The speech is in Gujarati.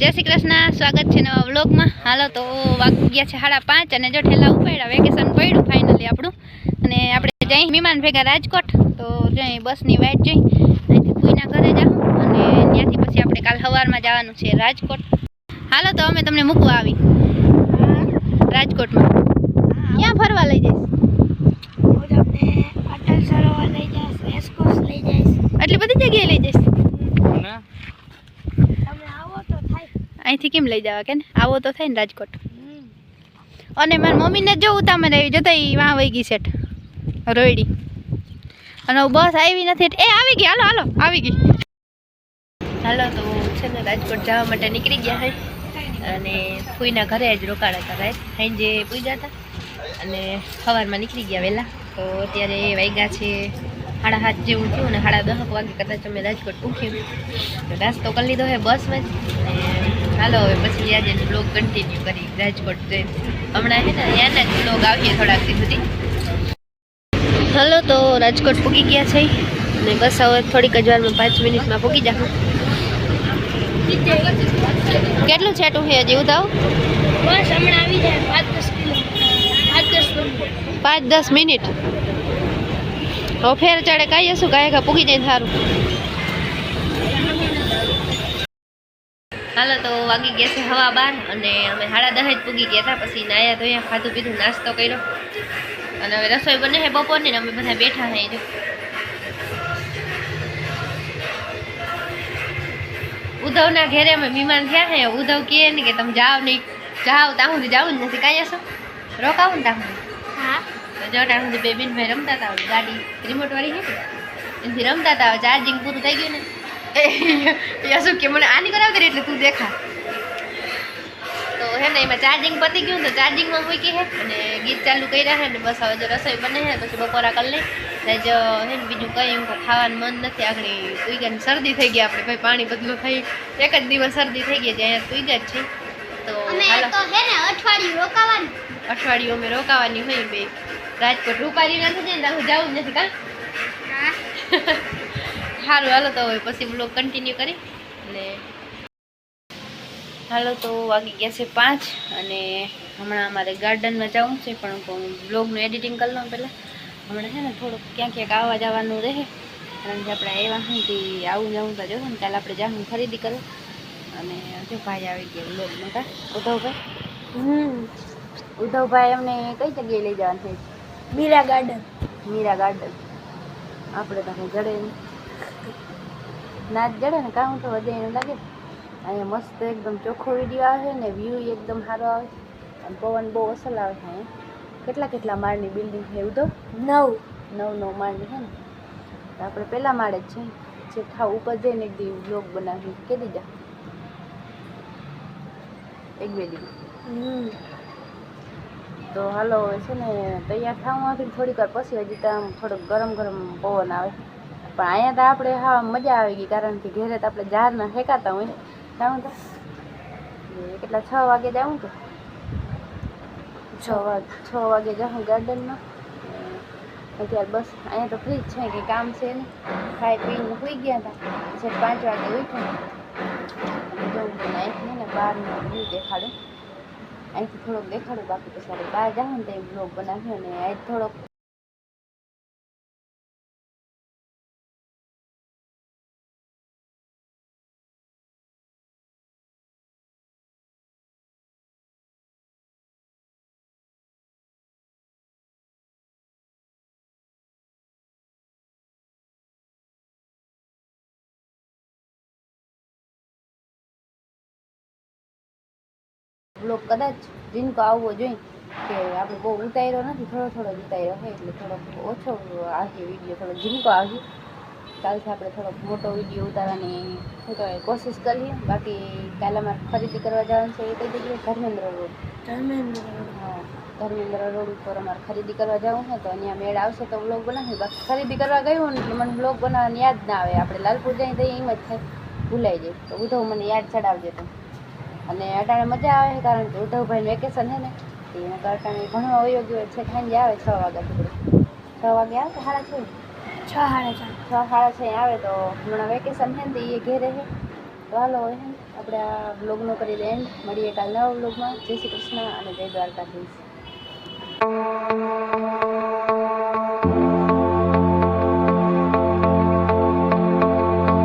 જય શ્રી કૃષ્ણ, સ્વાગત છે નવા વ્લોગમાં। હાલો તો વાગી ગયા છે 5:30 અને જો ઠેલા ઉપાડ્યા, વેકેશન પડ્યું ફાઇનલી આપણું। અને આપણે જઈ મહેમાન ભેગા રાજકોટ, તો જઈ બસની વાટ જોઈ અહીંથી કોઈના ઘરે જાઉં અને ત્યાંથી પછી આપણે કાલ સવારમાં જવાનું છે રાજકોટ। હાલો તો અમે તમને મૂકવા આવી રાજકોટમાં। ક્યાં ફરવા લઈ જઈશ? એટલી બધી જગ્યાએ લઈ જઈશ? અહીંથી કેમ લઈ જવા કે ને, આવો તો થાય ને રાજકોટ। અને મારી મમ્મીને જોવું તમે આવી જતા વાં વહી ગઈ સેટ રોયડી, અને બસ આવી નથી। એ આવી ગઈ, હાલો હાલો આવી ગઈ। હાલો તો છે ને રાજકોટ જવા માટે નીકળી ગયા હોય, અને ફૂઈના ઘરે જ રોકાણા હતા રાત, સાંજે પૂજા હતા અને સવારમાં નીકળી ગયા વહેલા। તો અત્યારે વાગ્યા છે 7:30 જેવું થયું, અને 10:30 વાગે કદાચ અમે રાજકોટ પૂછ્યું। તો નાસ્તો કરી લીધો હે બસમાં જ, અને હાલો હવે પછી આજે બ્લોગ કન્ટિન્યુ કરી રાજકોટ જઈને। હમણાં છે ને ત્યાંના જ બ્લોગ આવીએ થોડાક દી સુધી। હાલો તો રાજકોટ પૂગી ગયા છે, અને બસ હવે થોડીક જ વારમાં 5 મિનિટમાં પૂગી જાઉં। કેટલું છેટું છે હજી ઉતાવ? બસ હમણાં આવી જાય 5-10 મિનિટ। હવે ફેર ચડે કઈ હશું, કાંઈ પૂગી જાય સારું। હાલો તો વાગી ગયા છે 12:30 અને અમે 10:30 જ પૂગી ગયા હતા। પછી નાયા ધોયા, ખાધું પીધું, નાસ્તો કર્યો, અને હવે રસોઈ બને છે બપોરની, અમે બધા બેઠા છે। જો ઉધવના ઘેરે અમે મહેમાન થયા છે। ઉધવ કહે ને કે તમે જાઓ નહીં, જાઓ ત્યાં સુધી જવું જ નથી, કાંઈ હશો રોકાવું ને ત્યાં સુધી? હા, તો જો ત્યાં સુધી બે બેનભાઈ રમતા હતા, ગાડી રિમોટ વાળી છે એનાથી રમતા હતા। ચાર્જિંગ પૂરું થઈ ગયું ને એ શું કે મને આની કરાવતી એટલે તું દેખા, તો હે ને એમાં ચાર્જિંગ પતી ગયું, તો ચાર્જિંગમાં મૂકી છે અને ગીત ચાલુ કર્યા છે ને બસ હવે જો રસોઈ બને છે, પછી બપોરા કરી લઈ જ હે ને। બીજું કંઈ એમ ખાવાનું મન નથી, આગળ ઉઈગાની શરદી થઈ ગઈ આપણે ભાઈ, પાણી બદલું થઈ એક જ દિવસ શરદી થઈ ગઈ, ત્યાં ઉઈગા જ છે। તો હાલો અઠવાડિયું અમે રોકાવાની હોય બે રાજકોટ, રૂપારી નથી જઈને તો જવું જ નથી કાં? સારું હાલો તો હવે પછી બ્લોગ કન્ટિન્યુ કરી અને હાલો તો વાગી ગયા છે 5 અને હમણાં અમારે ગાર્ડનમાં જવું છે, પણ બ્લોગનું એડિટિંગ કરી લઉં પહેલાં। હમણાં છે ને થોડુંક ક્યાંક ક્યાંક આવવા જવાનું રહે, કારણ કે આપણે આવ્યા નથી આવું જવું તો જોવું ને, કાલે આપણે જાઉં ખરીદી કરો। અને જો ભાઈ આવી ગયા બ્લોગમાં કા ઉધવભાઈ। ઉધવભાઈ અમને કઈ જગ્યાએ લઈ જવાનું છે? મીરા ગાર્ડન। મીરા ગાર્ડન આપણે તો કંઈ જડે નહીં, ના જ જડે ને કામ તો વધે એને લાગે। અહીંયા મસ્ત એકદમ ચોખ્ખો વિડીયો આવે ને, વ્યૂ એકદમ સારો આવે, અને પવન બહુ અસલ આવે છે અહીંયા। કેટલા માળની બિલ્ડિંગ છે એવું તો? 9 માળની છે ને, તો આપણે પહેલા માળે જ છે, જે થાવ ઉપર જઈને એક દી બ્લોગ બનાવી કે દીધા 1-2 દિવસ। તો હાલો હવે છે ને તૈયાર થવાથી થોડીક વાર પછી હજી તો આમ થોડોક ગરમ પવન આવે, પણ અહીંયા તો આપણે હા મજા આવી ગઈ, કારણ કે ઘેરે તો આપણે ઝાડના ફેંકાતા હોય જાઉં તો કેટલા 6 વાગે જાઉં તો 6 વાગે જાઉં ગાર્ડનમાં। અત્યારે બસ અહીંયા તો ફ્રી જ છે, કે કામ છે ને, ખાઈ પીને સુઈ ગયા હતા, પછી 5 વાગે ઉઠ્યા અને જવું તો અહીંથી ને બહારનો વ્યૂ દેખાડું, અહીંથી થોડોક દેખાડું, બાકી પછી આપણે બહાર જાઉં ને તો એ બ્લોગ બનાવ્યો અને આજ થોડોક બ્લોગ કદાચ જીનકો આવવો જોઈએ, કે આપણે બહુ ઉતાર્યો નથી, થોડો ઉતાર્યો છે, એટલે થોડોક ઓછો આવશે વિડીયો, થોડો જીનકો આવશે। કાલથી આપણે થોડોક મોટો વિડીયો ઉતારવાની શું કહેવાય કોશિશ કરીએ। બાકી કાલે અમારે ખરીદી કરવા જવાનું છે, એ કઈ જગ્યાએ? ધર્મેન્દ્ર રોડ। હા, ધર્મેન્દ્ર રોડ ઉપર અમારે ખરીદી કરવા જવું છે, તો અહીંયા મેળ આવશે તો બ્લોગ બનાવીએ। બાકી ખરીદી કરવા ગયું ને એટલે મને બ્લોગ બનાવવાની યાદ ના આવે, આપણે લાલપુર જઈએ તો એમ જ થાય, ભૂલાઈ જાય, તો ઉધવ મને યાદ ચડાવજે તો। અને અટાણે મજા આવે છે, કારણ કે ઉધવભાઈ વેકેશન છે ને, એના અટાણે ભણવા વયો ગયો છે, સાંજે આવે 6 વાગ્યા સુધી, 6 વાગે આવે કે 6:30? 6:30 6:30 આવે, તો હમણાં વેકેશન છે ને તો એ ઘેરે છે, તો હાલો હવે આપણે આ વ્લોગનો કરી દે એન્ડ. મળીએ કાલ નવા વ્લોગમાં. જય શ્રી કૃષ્ણ અને જય દ્વારકાધીશ.